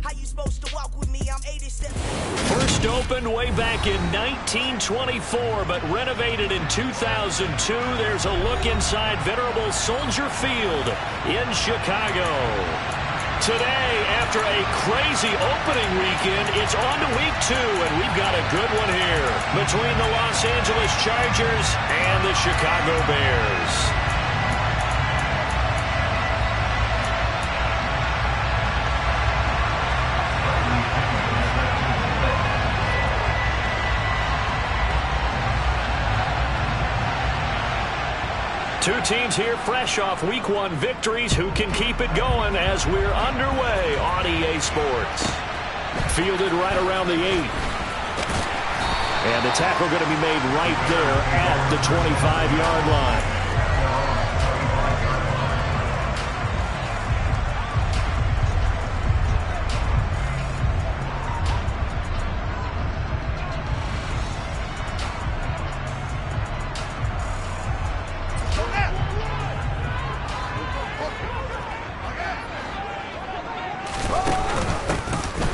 How you supposed to walk with me? I'm 80 steps. First opened way back in 1924, but renovated in 2002. There's a look inside venerable Soldier Field in Chicago. Today, after a crazy opening weekend, it's on to week 2, and we've got a good one here between the Los Angeles Chargers and the Chicago Bears. Two teams here fresh off Week 1 victories. Who can keep it going as we're underway on EA Sports? Fielded right around the 8. And the tackle going to be made right there at the 25-yard line.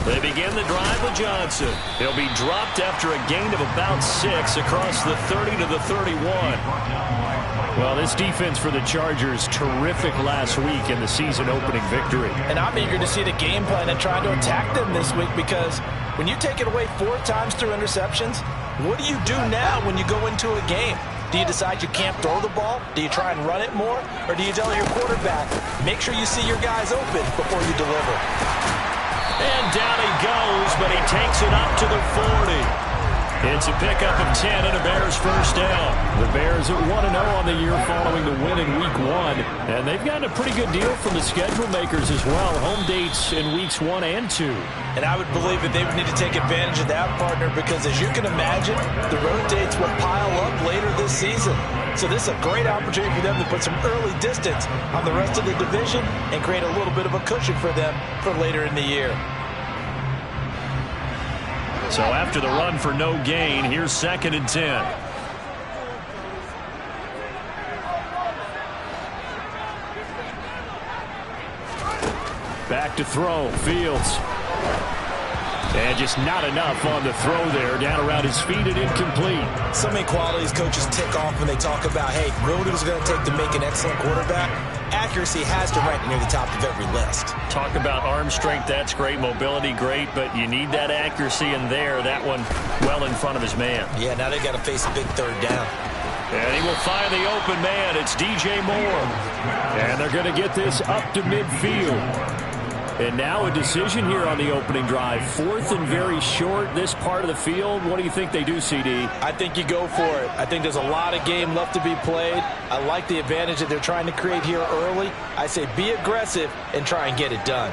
They begin the drive with Johnson. He'll be dropped after a gain of about 6 across the 30 to the 31. Well, this defense for the Chargers, terrific last week in the season opening victory. And I'm eager to see the game plan and try to attack them this week, because when you take it away 4 times through interceptions, what do you do now when you go into a game? Do you decide you can't throw the ball? Do you try and run it more? Or do you tell your quarterback, make sure you see your guys open before you deliver? And down he goes, but he takes it up to the 40. It's a pickup of 10 and a Bears first down. The Bears are 1-0 on the year following the win in Week 1. And they've gotten a pretty good deal from the schedule makers as well. Home dates in Weeks 1 and 2. And I would believe that they would need to take advantage of that, partner, because as you can imagine, the road dates will pile up later this season. So this is a great opportunity for them to put some early distance on the rest of the division and create a little bit of a cushion for them for later in the year. So after the run for no gain, here's 2nd and 10. Back to throw, Fields. And just not enough on the throw there. Down around his feet and incomplete. So many qualities coaches tick off when they talk about, hey, what is it going to take to make an excellent quarterback? Accuracy has to rank near the top of every list. Talk about arm strength, that's great. Mobility, great. But you need that accuracy in there. That one well in front of his man. Yeah, now they got to face a big 3rd down. And he will find the open man. It's DJ Moore. And they're going to get this up to midfield. And now a decision here on the opening drive. 4th and very short, this part of the field. What do you think they do, CD? I think you go for it. I think there's a lot of game left to be played. I like the advantage that they're trying to create here early. I say be aggressive and try and get it done.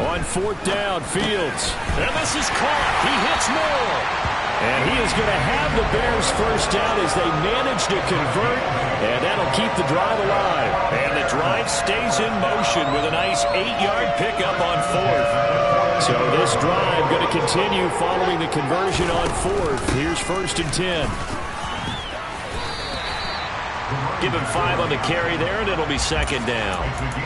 On 4th down, Fields. And this is caught. He hits Moore. And he is going to have the Bears first down as they manage to convert, and that'll keep the drive alive. And the drive stays in motion with a nice 8-yard pickup on 4th. So this drive going to continue following the conversion on 4th. Here's 1st and 10. Give him 5 on the carry there, and it'll be 2nd down.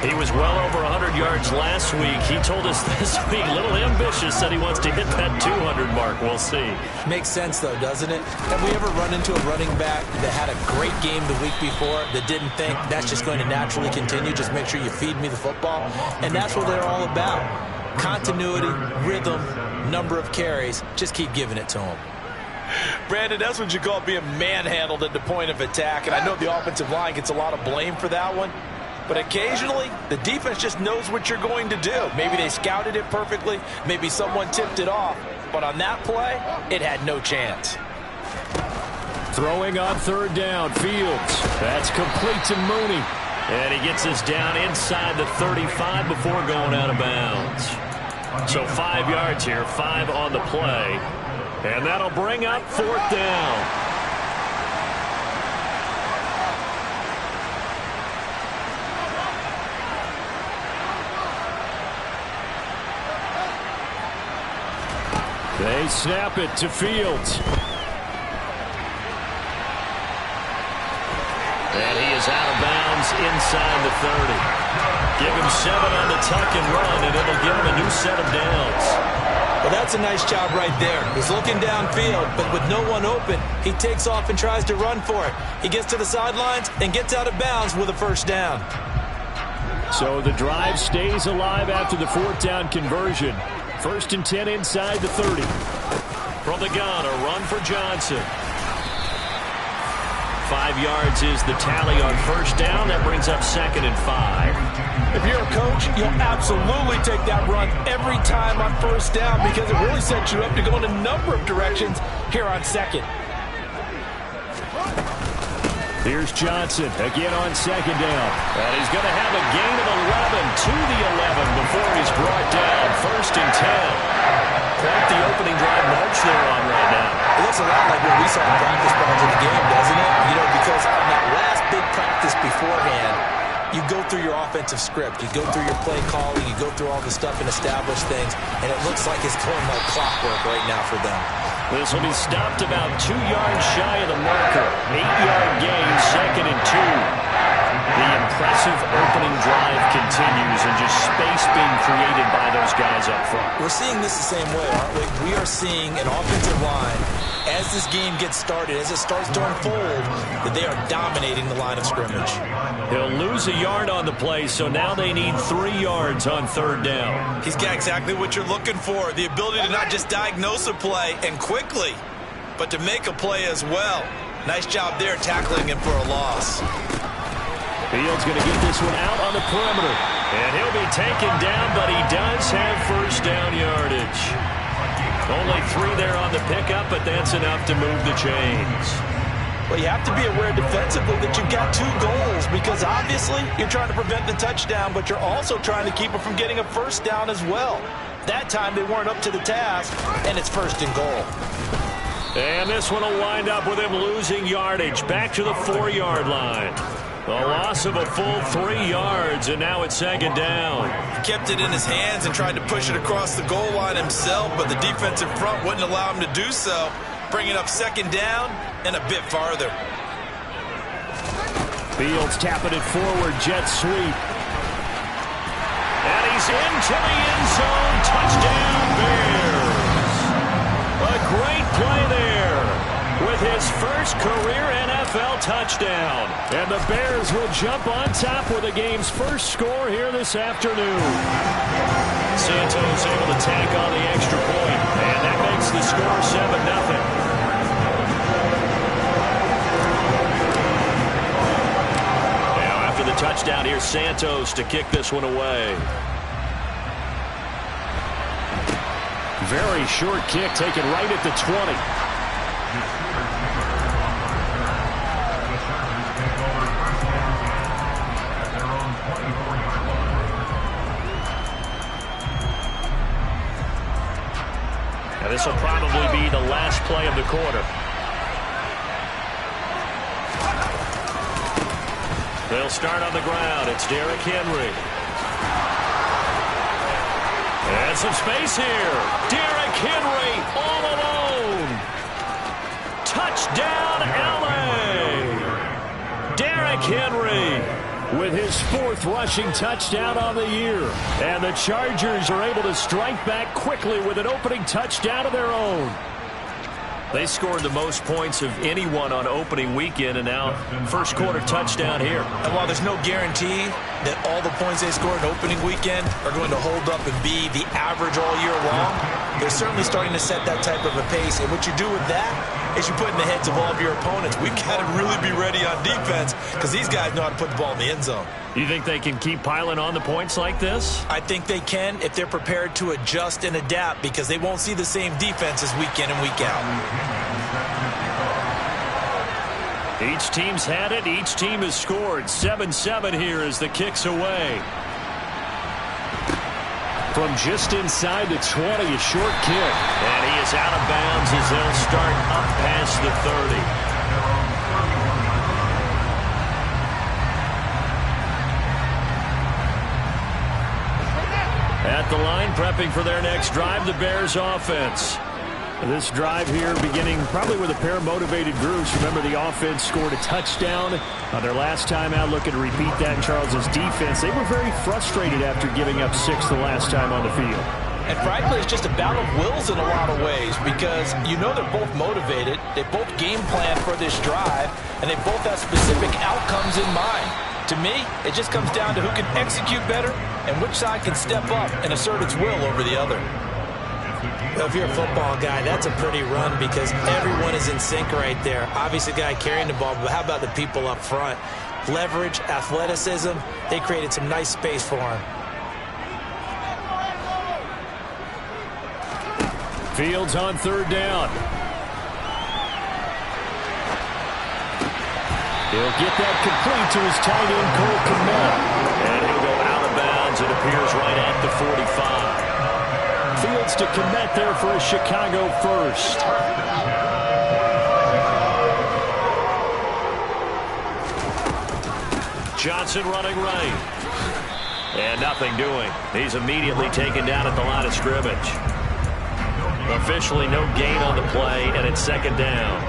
He was well over 100 yards last week. He told us this week, a little ambitious, said he wants to hit that 200 mark. We'll see. Makes sense, though, doesn't it? Have we ever run into a running back that had a great game the week before that didn't think that's just going to naturally continue? Just make sure you feed me the football. And that's what they're all about. Continuity, rhythm, number of carries. Just keep giving it to them. Brandon, that's what you call being manhandled at the point of attack. And I know the offensive line gets a lot of blame for that one. But occasionally, the defense just knows what you're going to do. Maybe they scouted it perfectly. Maybe someone tipped it off. But on that play, it had no chance. Throwing on 3rd down, Fields. That's complete to Mooney. And he gets us down inside the 35 before going out of bounds. So 5 yards here, 5 on the play. And that'll bring up 4th down. They snap it to Fields. And he is out of bounds inside the 30. Give him 7 on the tuck and run, and it'll give him a new set of downs. Well, that's a nice job right there. He's looking downfield, but with no one open, he takes off and tries to run for it. He gets to the sidelines and gets out of bounds with a first down. So the drive stays alive after the 4th down conversion. 1st and 10 inside the 30. From the gun, a run for Johnson. 5 yards is the tally on first down. That brings up 2nd and 5. If you're a coach, you'll absolutely take that run every time on first down because it really sets you up to go in a number of directions here on 2nd. Here's Johnson again on 2nd down. And he's going to have a gain of 11 to the 11 before he's brought down. 1st and 10. Quite the opening drive march they're on right now. It looks a lot like what we saw in practice prior to the game, doesn't it? You know, because on that last big practice beforehand, you go through your offensive script. You go through your play calling. You go through all the stuff and establish things. And it looks like it's going like clockwork right now for them. This will be stopped about 2 yards shy of the marker. 8-yard gain, 2nd and 2. The impressive opening drive continues and just space being created by those guys up front. We're seeing this the same way, aren't we? We are seeing an offensive line, as this game gets started, as it starts to unfold, that they are dominating the line of scrimmage. He'll lose a yard on the play, so now they need 3 yards on 3rd down. He's got exactly what you're looking for, the ability to not just diagnose a play and quickly, but to make a play as well. Nice job there tackling him for a loss. Fields going to get this one out on the perimeter. And he'll be taken down, but he does have first down yardage. Only 3 there on the pickup, but that's enough to move the chains. Well, you have to be aware defensively that you've got 2 goals because obviously you're trying to prevent the touchdown, but you're also trying to keep it from getting a first down as well. That time they weren't up to the task, and it's 1st and goal. And this one will wind up with him losing yardage back to the 4-yard line. A loss of a full 3 yards, and now it's 2nd down. He kept it in his hands and tried to push it across the goal line himself, but the defensive front wouldn't allow him to do so, bringing up 2nd down and a bit farther. Fields tapping it forward, jet sweep. And he's into the end zone. Touchdown, Bears. A great play there with his first career NFL touchdown. And the Bears will jump on top with the game's first score here this afternoon. Santos able to tack on the extra point, and that makes the score 7-0. The touchdown here, Santos to kick this one away. Very short kick taken right at the 20. Now this will probably be the last play of the quarter. They'll start on the ground. It's Derrick Henry. And some space here. Derrick Henry all alone. Touchdown, LA. Derrick Henry with his 4th rushing touchdown on the year. And the Chargers are able to strike back quickly with an opening touchdown of their own. They scored the most points of anyone on opening weekend, and now first quarter touchdown here. And while there's no guarantee that all the points they scored opening weekend are going to hold up and be the average all year long, they're certainly starting to set that type of a pace. And what you do with that is you put in the heads of all of your opponents, we've got to really be ready on defense because these guys know how to put the ball in the end zone. You think they can keep piling on the points like this? I think they can if they're prepared to adjust and adapt because they won't see the same defenses week in and week out. Each team's had it. Each team has scored. 7-7 here as the kick's away. From just inside the 20, a short kick. And he is out of bounds as they'll start up past the 30. At the line, prepping for their next drive, the Bears offense. This drive here beginning probably with a pair of motivated groups. Remember, the offense scored a touchdown on their last time out. Looking to repeat that in Charles's defense. They were very frustrated after giving up 6 the last time on the field. And frankly, it's just a battle of wills in a lot of ways because you know they're both motivated. They both game plan for this drive, and they both have specific outcomes in mind. To me, it just comes down to who can execute better and which side can step up and assert its will over the other. Well, if you're a football guy, that's a pretty run because everyone is in sync right there. Obviously, the guy carrying the ball, but how about the people up front? Leverage, athleticism, they created some nice space for him. Fields on 3rd down. He'll get that complete to his tight end, Cole Kmet. And he'll go out of bounds, it appears, right at the 45. Fields to Kmet there for a Chicago first. Johnson running right. And nothing doing. He's immediately taken down at the line of scrimmage. Officially no gain on the play, and it's 2nd down.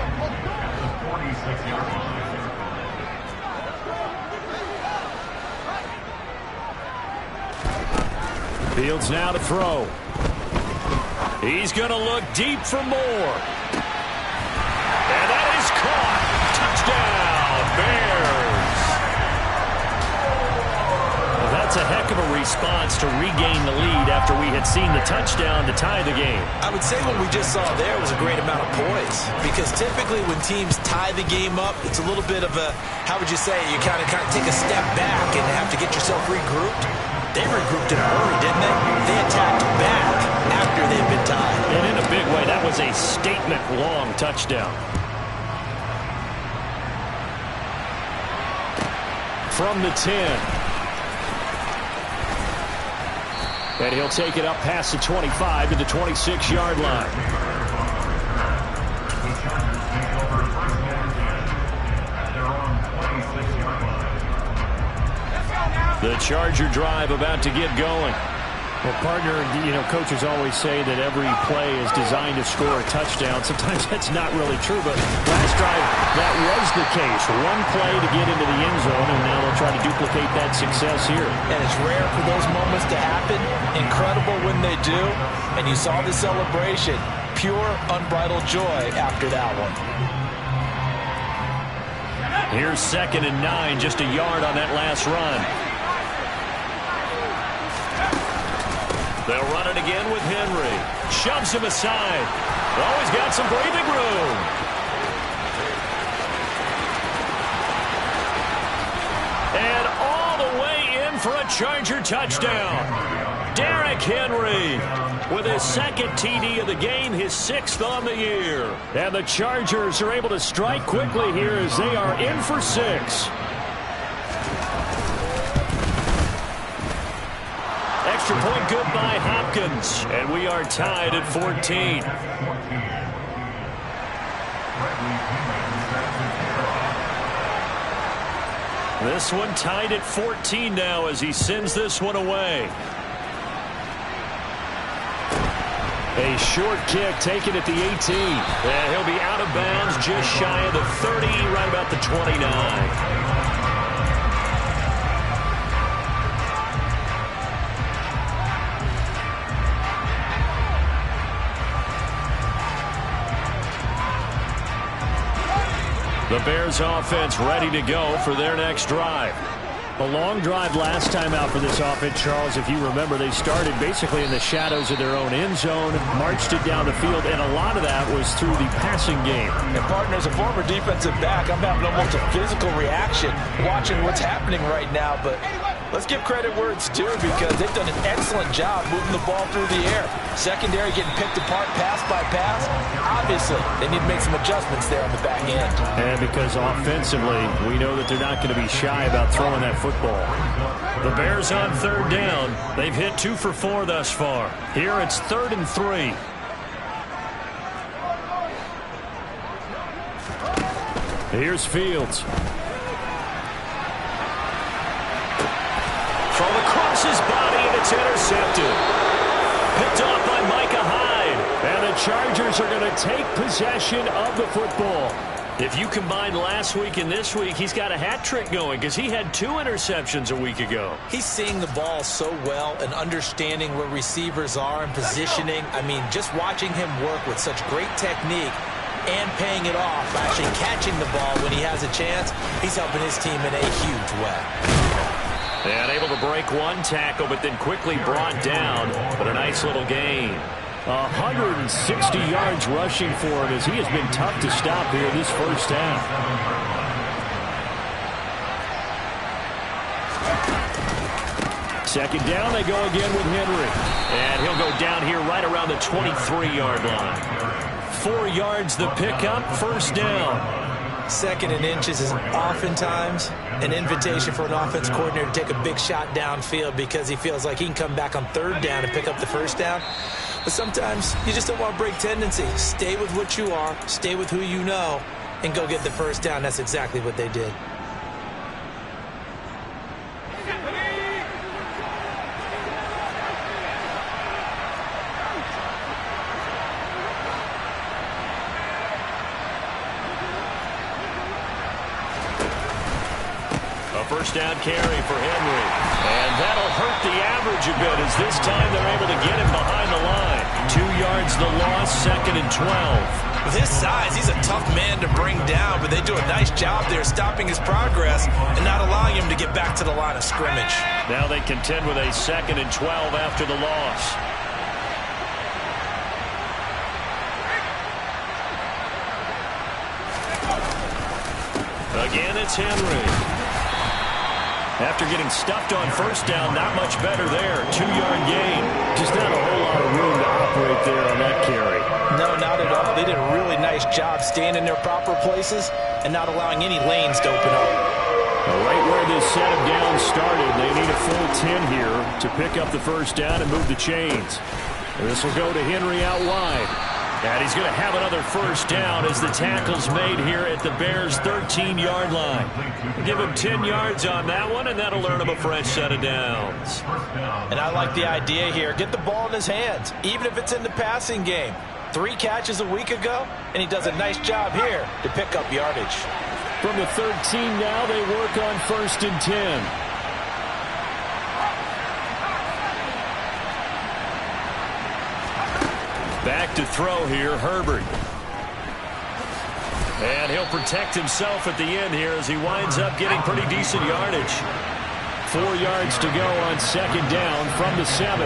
Fields now to throw. He's going to look deep for more. And that is caught. Touchdown, Bears. Well, that's a heck of a response to regain the lead after we had seen the touchdown to tie the game. I would say what we just saw there was a great amount of poise because typically when teams tie the game up, it's a little bit of a, how would you say, you kind of take a step back and have to get yourself regrouped. They regrouped in a hurry, didn't they? They attacked back after they'd been tied. And in a big way, that was a statement-long touchdown. From the 10. And he'll take it up past the 25 to the 26-yard line. The Charger drive about to get going. Well, partner, coaches always say that every play is designed to score a touchdown. Sometimes that's not really true, but last drive, that was the case. One play to get into the end zone, and now they'll try to duplicate that success here. And it's rare for those moments to happen. Incredible when they do. And you saw the celebration. Pure, unbridled joy after that one. Here's 2nd and 9, just a yard on that last run. They'll run it again with Henry. Shoves him aside. Oh, he's got some breathing room. And all the way in for a Charger touchdown. Derrick Henry with his 2nd TD of the game, his 6th on the year. And the Chargers are able to strike quickly here as they are in for 6. Extra point good by Hopkins. And we are tied at 14. This one tied at 14 now as he sends this one away. A short kick taken at the 18. And he'll be out of bounds just shy of the 30, right about the 29. The Bears offense ready to go for their next drive. A long drive last time out for this offense, Charles. If you remember, they started basically in the shadows of their own end zone, marched it down the field, and a lot of that was through the passing game. And, partner, as a former defensive back, I'm having almost a physical reaction watching what's happening right now. But let's give credit where it's due because they've done an excellent job moving the ball through the air. Secondary getting picked apart pass by pass. Obviously, they need to make some adjustments there on the back end. And because offensively, we know that they're not going to be shy about throwing that football. The Bears on 3rd down. They've hit 2 for 4 thus far. Here it's 3rd and 3. Here's Fields. Throw across his body, and it's intercepted. Picked off by Micah Hyde. And the Chargers are going to take possession of the football. If you combine last week and this week, he's got a hat trick going because he had 2 interceptions a week ago. He's seeing the ball so well and understanding where receivers are and positioning. I mean, just watching him work with such great technique and paying it off, actually catching the ball when he has a chance, he's helping his team in a huge way. And able to break 1 tackle, but then quickly brought down. But a nice little gain. 160 yards rushing for him as he has been tough to stop here this first half. Second down, they go again with Henry. And he'll go down here right around the 23-yard line. 4 yards the pickup, first down. Second and inches is oftentimes an invitation for an offense coordinator to take a big shot downfield because he feels like he can come back on third down and pick up the first down. But sometimes you just don't want to break tendency. Stay with what you are, stay with who you know, and go get the first down. That's exactly what they did. First down carry for Henry. And that'll hurt the average a bit as this time they're able to get him behind the line. 2 yards the loss, second and 12. With his size, he's a tough man to bring down, but they do a nice job there stopping his progress and not allowing him to get back to the line of scrimmage. Now they contend with a second and 12 after the loss. Again, it's Henry. After getting stuffed on first down, not much better there. 2-yard gain. Just not a whole lot of room to operate there on that carry. No, not at all. They did a really nice job staying in their proper places and not allowing any lanes to open up. Right where this set of downs started, they need a full 10 here to pick up the first down and move the chains. And this will go to Henry out wide. And he's going to have another first down as the tackle's made here at the Bears' 13-yard line. Give him 10 yards on that one, and that'll earn him a fresh set of downs. And I like the idea here. Get the ball in his hands, even if it's in the passing game. 3 catches a week ago, and he does a nice job here to pick up yardage. From the 13 now, they work on first and 10. Back to throw here, Herbert. And he'll protect himself at the end here as he winds up getting pretty decent yardage. 4 yards to go on second down from the 7.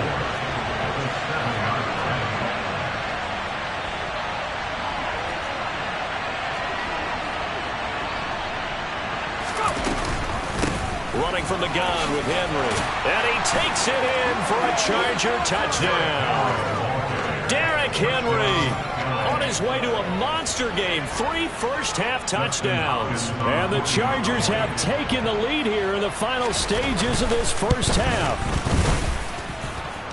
Running from the gun with Henry. And he takes it in for a Charger touchdown. Derrick Henry on his way to a monster game. 3 first-half touchdowns. And the Chargers have taken the lead here in the final stages of this first half.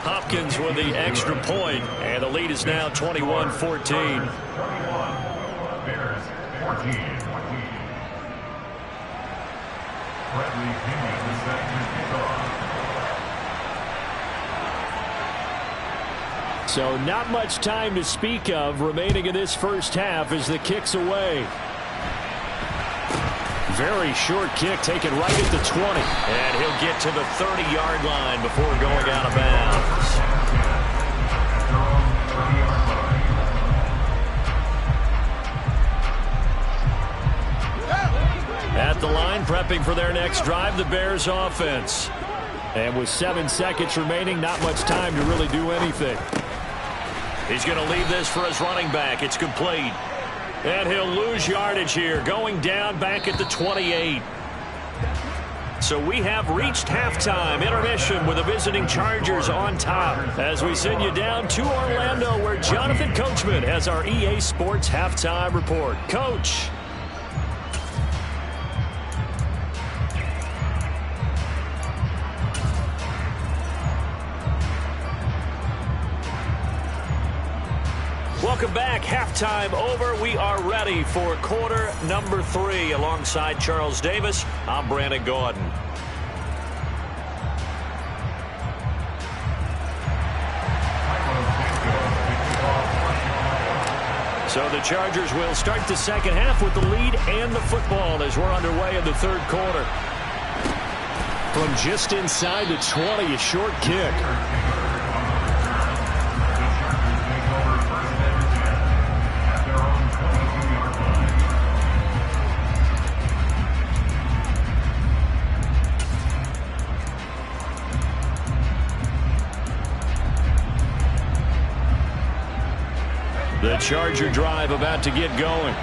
Hopkins with the extra point, and the lead is now 21-14. So not much time to speak of remaining in this first half as the kick's away. Very short kick taken right at the 20. And he'll get to the 30-yard line before going out of bounds. At the line, prepping for their next drive, the Bears offense. And with 7 seconds remaining, not much time to really do anything. He's going to leave this for his running back. It's complete. And he'll lose yardage here, going down back at the 28. So we have reached halftime. Intermission with the visiting Chargers on top. As we send you down to Orlando, where Jonathan Coachman has our EA Sports halftime report. Coach. Welcome back. Halftime over. We are ready for quarter number 3. Alongside Charles Davis, I'm Brandon Gordon. So the Chargers will start the second half with the lead and the football as we're underway in the third quarter. From just inside the 20, a short kick. The Charger drive about to get going.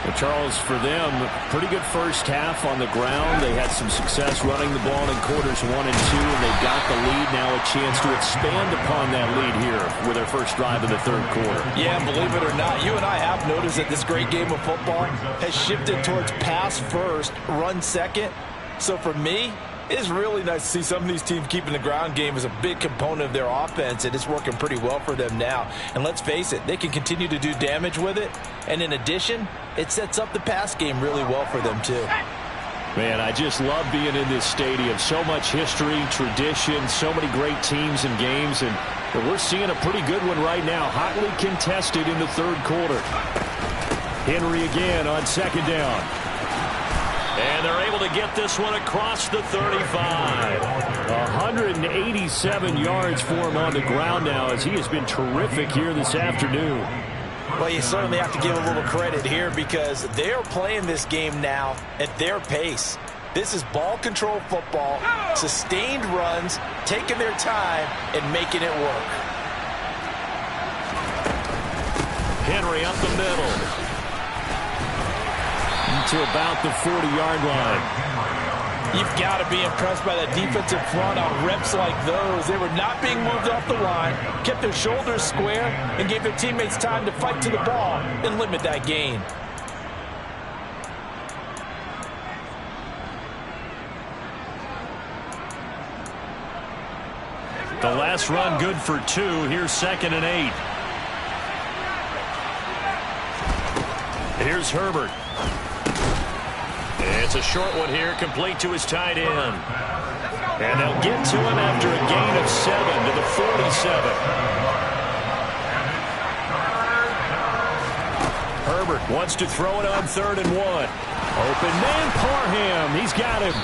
Well, Charles, for them, pretty good first half on the ground. They had some success running the ball in quarters 1 and 2, and they've got the lead. Now a chance to expand upon that lead here with their first drive in the third quarter. Yeah, believe it or not, you and I have noticed that this great game of football has shifted towards pass first, run second. So for me, it's really nice to see some of these teams keeping the ground game as a big component of their offense, and it's working pretty well for them now. And let's face it, they can continue to do damage with it. And in addition, it sets up the pass game really well for them too. Man, I just love being in this stadium. So much history, tradition, so many great teams and games, and we're seeing a pretty good one right now, hotly contested in the third quarter. Henry again on second down. And they're able to get this one across the 35. 187 yards for him on the ground now as he has been terrific here this afternoon. Well, you certainly have to give a little credit here because they're playing this game now at their pace. This is ball control football, sustained runs, taking their time and making it work. Henry up the middle. To about the 40-yard line. You've got to be impressed by that defensive front on reps like those. They were not being moved off the line, kept their shoulders square, and gave their teammates time to fight to the ball and limit that gain. The last run good for 2. Here's 2nd and 8. Here's Herbert. It's a short one here, complete to his tight end. And they'll get to him after a gain of 7 to the 47. Herbert wants to throw it on 3rd and 1. Open man, Parham. He's got him.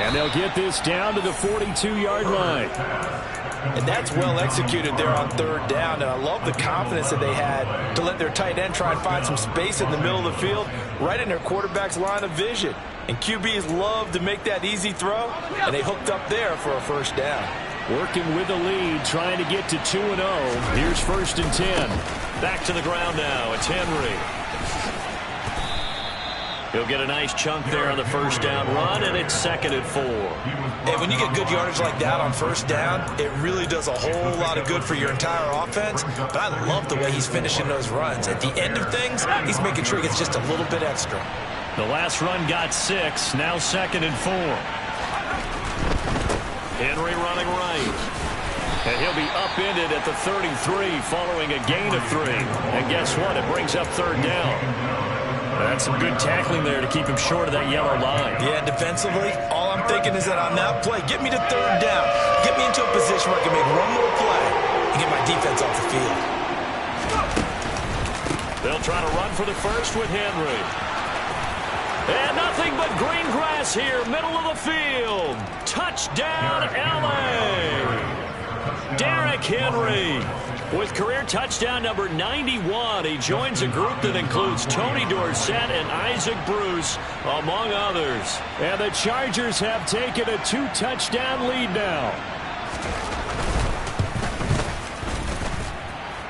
And they'll get this down to the 42-yard line. And that's well executed there on 3rd down. And I love the confidence that they had to let their tight end try and find some space in the middle of the field, right in their quarterback's line of vision. And QBs love to make that easy throw, and they hooked up there for a first down. Working with the lead, trying to get to 2-0. Here's 1st and 10. Back to the ground now. It's Henry. He'll get a nice chunk there on the first down run, and it's 2nd and 4. And when you get good yardage like that on first down, it really does a whole lot of good for your entire offense. But I love the way he's finishing those runs. At the end of things, he's making sure he gets just a little bit extra. The last run got 6, now 2nd and 4. Henry running right. And he'll be upended at the 33 following a gain of 3. And guess what? It brings up 3rd down. That's some good tackling there to keep him short of that yellow line. Yeah, defensively, all I'm thinking is that on that play, get me to 3rd down. Get me into a position where I can make one more play and get my defense off the field. They'll try to run for the first with Henry. And nothing but green grass here, middle of the field. Touchdown, L.A. Derrick Henry with career touchdown number 91. He joins a group that includes Tony Dorsett and Isaac Bruce, among others. And the Chargers have taken a 2-touchdown lead now.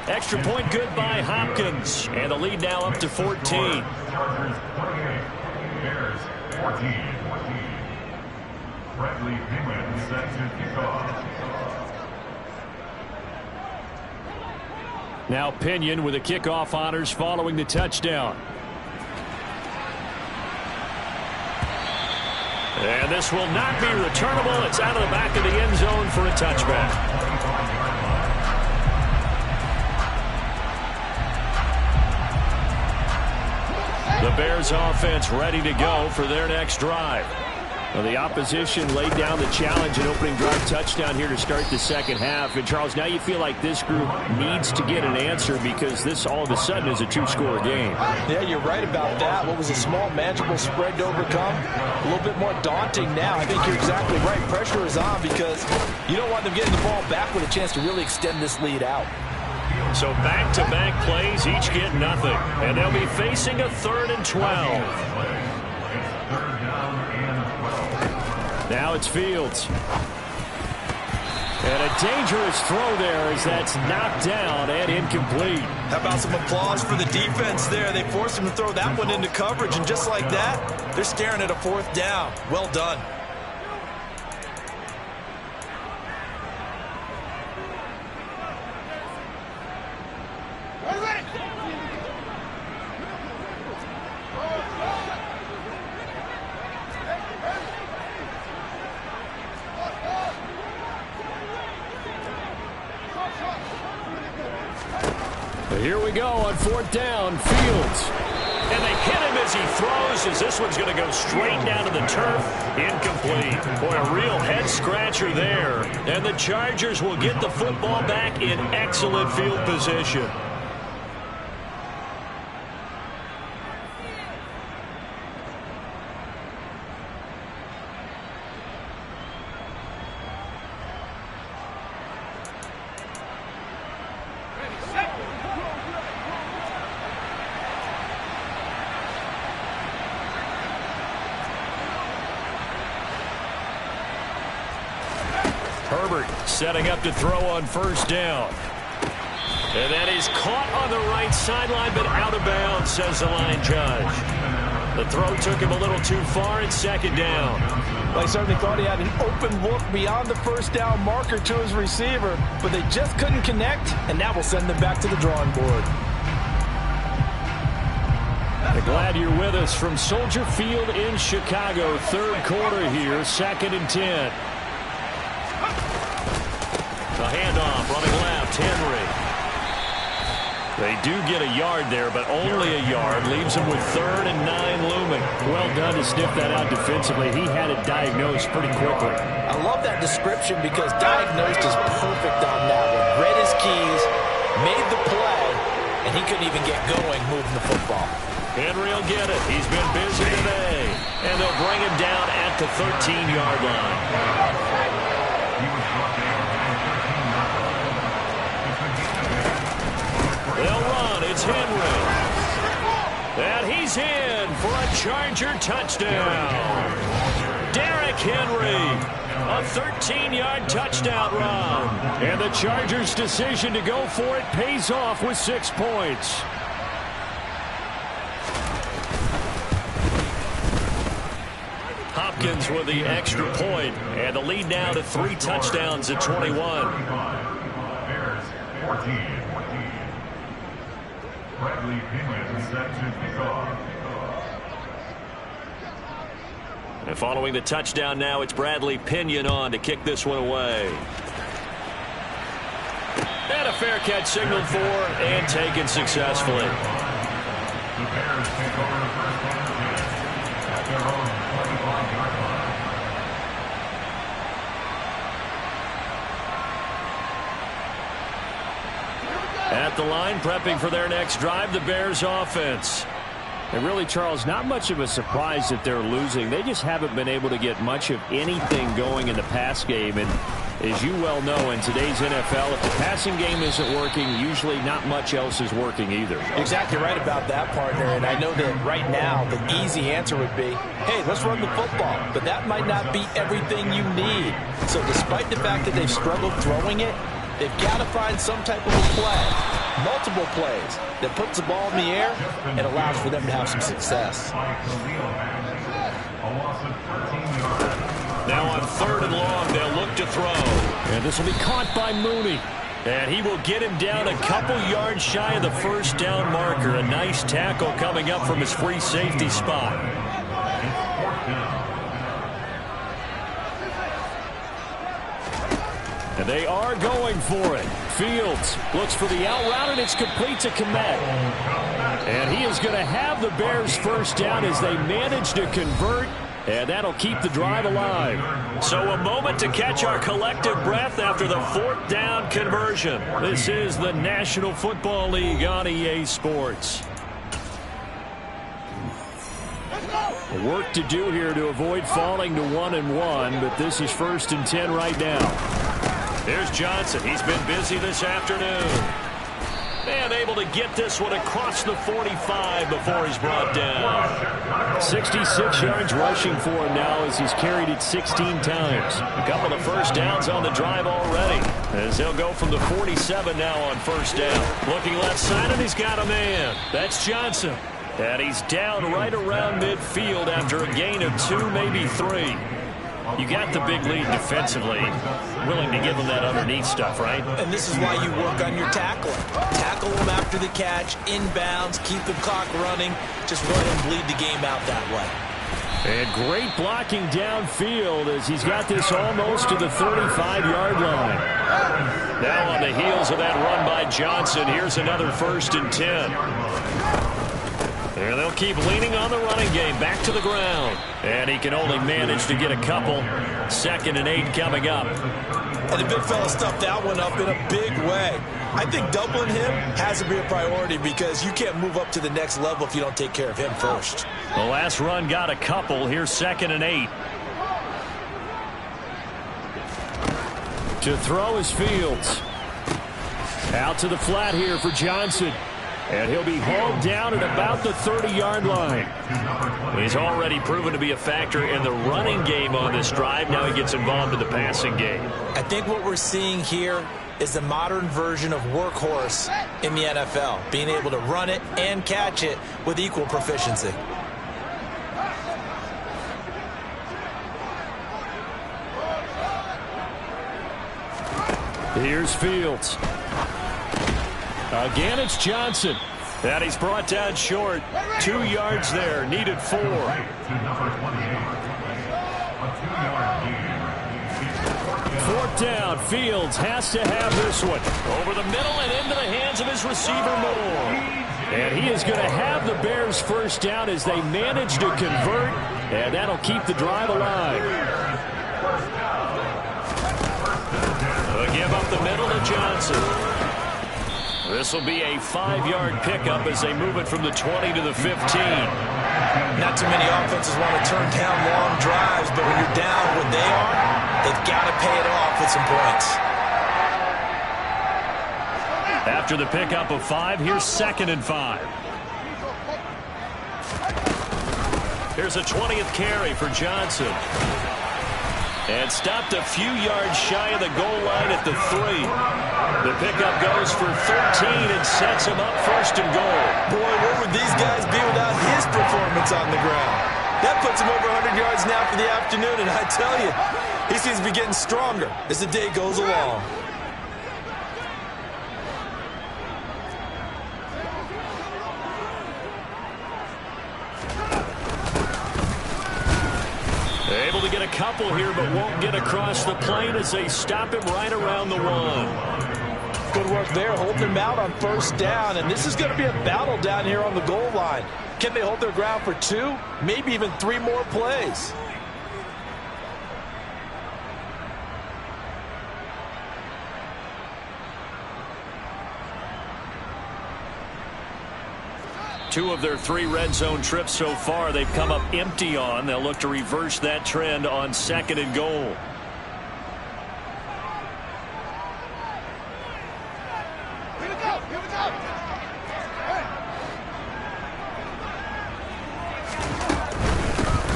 Extra point good by Hopkins. And the lead now up to 14. Bears 14. Bradley Penguin set to kick off. Now Pinion with the kickoff honors following the touchdown. And this will not be returnable. It's out of the back of the end zone for a touchback. The Bears offense ready to go for their next drive. Well, the opposition laid down the challenge and opening drive touchdown here to start the second half. And, Charles, now you feel like this group needs to get an answer because this all of a sudden is a two-score game. Yeah, you're right about that. What was a small, manageable spread to overcome? A little bit more daunting now. I think you're exactly right. Pressure is on because you don't want them getting the ball back with a chance to really extend this lead out. So back-to-back plays, each get nothing. And they'll be facing a 3rd and 12. Now it's Fields. And a dangerous throw there as that's knocked down and incomplete. How about some applause for the defense there? They forced him to throw that one into coverage, and just like that, they're staring at a 4th down. Well done. Here we go on 4th down. Fields. And they hit him as he throws, as this one's going to go straight down to the turf. Incomplete. Boy, a real head-scratcher there. And the Chargers will get the football back in excellent field position. Herbert setting up to throw on 1st down. And that is caught on the right sideline, but out of bounds, says the line judge. The throw took him a little too far. It's 2nd down. Well, he certainly thought he had an open look beyond the 1st down marker to his receiver, but they just couldn't connect, and that will send them back to the drawing board. Glad you're with us from Soldier Field in Chicago. 3rd quarter here, 2nd and 10. The handoff, running left, Henry. They do get a yard there, but only a yard. Leaves them with 3rd and 9 looming. Well done to sniff that out defensively. He had it diagnosed pretty quickly. I love that description because diagnosed is perfect on that one. Read his keys, made the play, and he couldn't even get going moving the football. Henry will get it. He's been busy today. And they'll bring him down at the 13-yard line. They'll run. It's Henry. And he's in for a Charger touchdown. Derrick Henry. A 13-yard touchdown run. And the Chargers' decision to go for it pays off with 6 points. Hopkins with the extra point. And the lead now to 3 touchdowns at 21. Bears 14. Bradley Pinion set to kick off. And following the touchdown now, it's Bradley Pinion on to kick this one away. And a fair catch signaled for and taken successfully. The Bears take over the first one at their own 25-yard line. At the line, prepping for their next drive, the Bears offense. And really, Charles, not much of a surprise that they're losing. They just haven't been able to get much of anything going in the pass game. And as you well know, in today's NFL, if the passing game isn't working, usually not much else is working either. Exactly right about that, partner. And I know that right now the easy answer would be, hey, let's run the football. But that might not be everything you need. So despite the fact that they've struggled throwing it, they've got to find some type of a play, multiple plays, that puts the ball in the air and allows for them to have some success. Now on 3rd and long, they'll look to throw. And this will be caught by Mooney. And he will get him down a couple yards shy of the 1st down marker. A nice tackle coming up from his free safety spot. And they are going for it. Fields looks for the out route, and it's complete to Komet. And he is going to have the Bears 1st down as they manage to convert And that'll keep the drive alive. So a moment to catch our collective breath after the 4th down conversion. This is the National Football League on EA Sports. Work to do here to avoid falling to 1-1, but this is 1st and 10 right now. Here's Johnson. He's been busy this afternoon. And able to get this one across the 45 before he's brought down. 66 yards rushing for him now as he's carried it 16 times. A couple of first downs on the drive already, as he'll go from the 47 now on 1st down. Looking left side, and he's got a man. That's Johnson. And he's down right around midfield after a gain of 2, maybe 3. You got the big lead defensively. Willing to give them that underneath stuff, right? And this is why you work on your tackling. Tackle them after the catch, inbounds, keep the clock running. Just run and bleed the game out that way. And great blocking downfield as he's got this almost to the 35-yard line. Now on the heels of that run by Johnson, here's another 1st and 10. And they'll keep leaning on the running game. Back to the ground. And he can only manage to get a couple. 2nd and 8 coming up. And the big fella stuffed that one up in a big way. I think doubling him has to be a priority because you can't move up to the next level if you don't take care of him first. The last run got a couple. Here's 2nd and 8. To throw is Fields. Out to the flat here for Johnson. And he'll be hauled down at about the 30-yard line. He's already proven to be a factor in the running game on this drive. Now he gets involved in the passing game. I think what we're seeing here is the modern version of workhorse in the NFL, being able to run it and catch it with equal proficiency. Here's Fields. Again, it's Johnson. And he's brought down short. 2 yards there. Needed 4. 4th down. Fields has to have this one. Over the middle and into the hands of his receiver, Moore. And he is going to have the Bears 1st down as they manage to convert. And that'll keep the drive alive. They'll give up the middle to Johnson. This will be a 5-yard pickup as they move it from the 20 to the 15. Not too many offenses want to turn down long drives, but when you're down when they are, they've got to pay it off with some points. After the pickup of 5, here's 2nd and 5. Here's a 20th carry for Johnson. And stopped a few yards shy of the goal line at the 3. The pickup goes for 13 and sets him up 1st and goal. Boy, where would these guys be without his performance on the ground? That puts him over 100 yards now for the afternoon, and I tell you, he seems to be getting stronger as the day goes along. Able to get a couple here, but won't get across the plane as they stop him right around the 1. Good work there, holding them out on 1st down, and this is going to be a battle down here on the goal line. Can they hold their ground for 2, maybe even 3 more plays? Two of their 3 red zone trips so far they've come up empty on. They'll look to reverse that trend on 2nd and goal.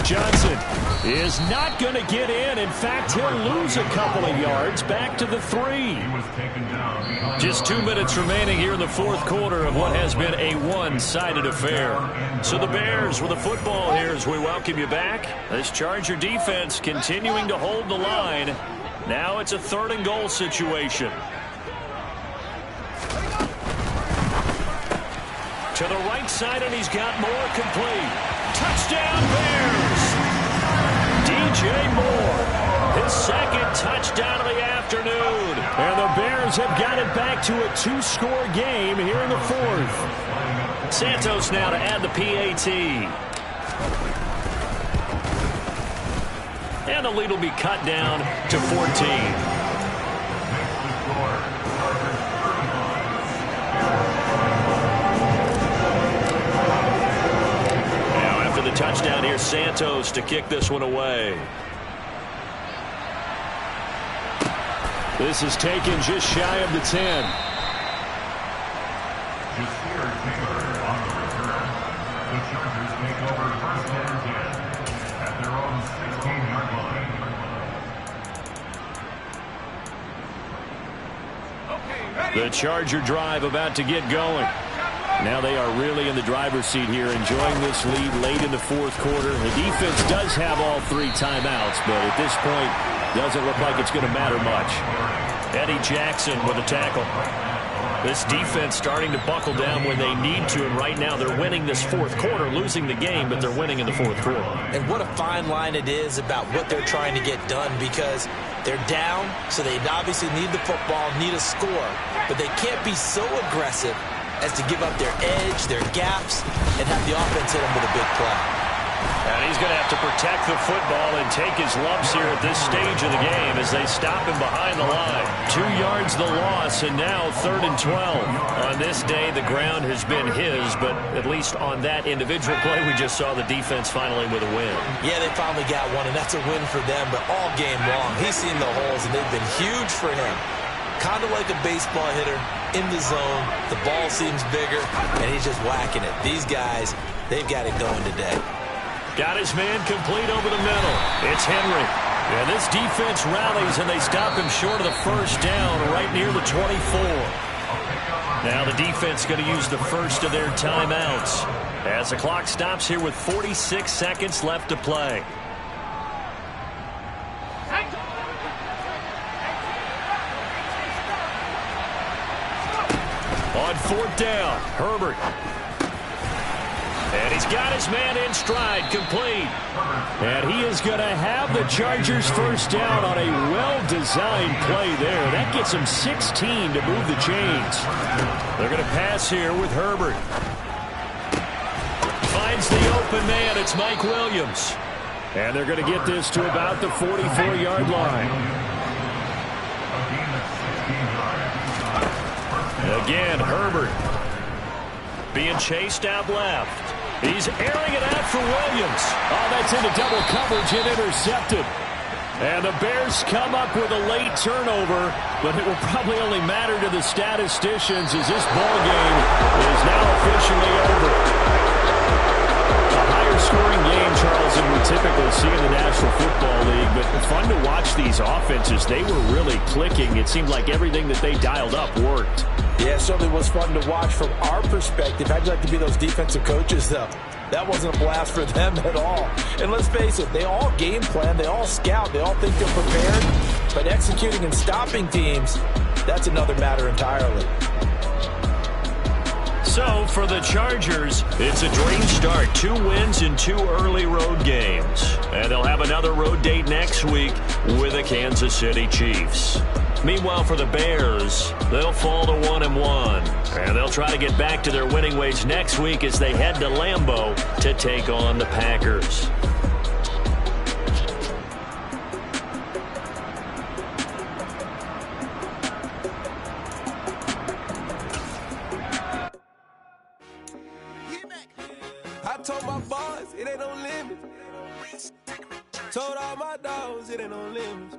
Johnson is not going to get in. In fact, he'll lose a couple of yards back to the 3. Just 2 minutes remaining here in the 4th quarter of what has been a one-sided affair. So the Bears with the football here as we welcome you back. This Charger defense continuing to hold the line. Now it's a 3rd and goal situation. To the right side, and he's got Moore complete. Touchdown, Bears! DJ Moore, his 2nd touchdown of the afternoon. And the Bears have got it back to a 2-score game here in the 4th. Santos now to add the PAT. And the lead will be cut down to 14. The touchdown here, Santos to kick this one away. This is taken just shy of the 10. The Chargers take over first and 10 at their own 16-yard line. The Charger drive about to get going. Now they are really in the driver's seat here, enjoying this lead late in the fourth quarter. The defense does have all 3 timeouts, but at this point, doesn't look like it's going to matter much. Eddie Jackson with a tackle. This defense starting to buckle down when they need to, and right now they're winning this fourth quarter, losing the game, but they're winning in the fourth quarter. And what a fine line it is about what they're trying to get done, because they're down, so they obviously need the football, need a score, but they can't be so aggressive as to give up their edge, their gaps, and have the offense hit them with a big play. And he's going to have to protect the football and take his lumps here at this stage of the game as they stop him behind the line. 2 yards the loss, and now 3rd and 12. On this day, the ground has been his, but at least on that individual play, we just saw the defense finally with a win. Yeah, they finally got one, and that's a win for them, but all game long, he's seen the holes, and they've been huge for him. Kind of like a baseball hitter in the zone. The ball seems bigger, and he's just whacking it. These guys, they've got it going today. Got his man complete over the middle. It's Henry. And this defense rallies, and they stop him short of the first down right near the 24. Now the defense going to use the first of their timeouts as the clock stops here with 46 seconds left to play. On 4th down, Herbert. And he's got his man in stride, complete. And he is going to have the Chargers first down on a well-designed play there. That gets him 16 to move the chains. They're going to pass here with Herbert. Finds the open man. It's Mike Williams. And they're going to get this to about the 44-yard line. Again, Herbert being chased out left. He's airing it out for Williams. Oh, that's into double coverage and intercepted. And the Bears come up with a late turnover, but it will probably only matter to the statisticians as this ball game is now officially over. A higher scoring game, Charles, than we typically see in the National Football League, but fun to watch these offenses. They were really clicking. It seemed like everything that they dialed up worked. Yeah, it certainly was fun to watch from our perspective. How'd you like to be those defensive coaches, though? That wasn't a blast for them at all. And let's face it, they all game plan, they all scout, they all think they're prepared. But executing and stopping teams, that's another matter entirely. So, for the Chargers, it's a dream start. 2 wins in 2 early road games. And they'll have another road date next week with the Kansas City Chiefs. Meanwhile, for the Bears, they'll fall to 1-1. And they'll try to get back to their winning ways next week as they head to Lambeau to take on the Packers. I told my boys it ain't no limit. Told all my dogs it ain't no limit.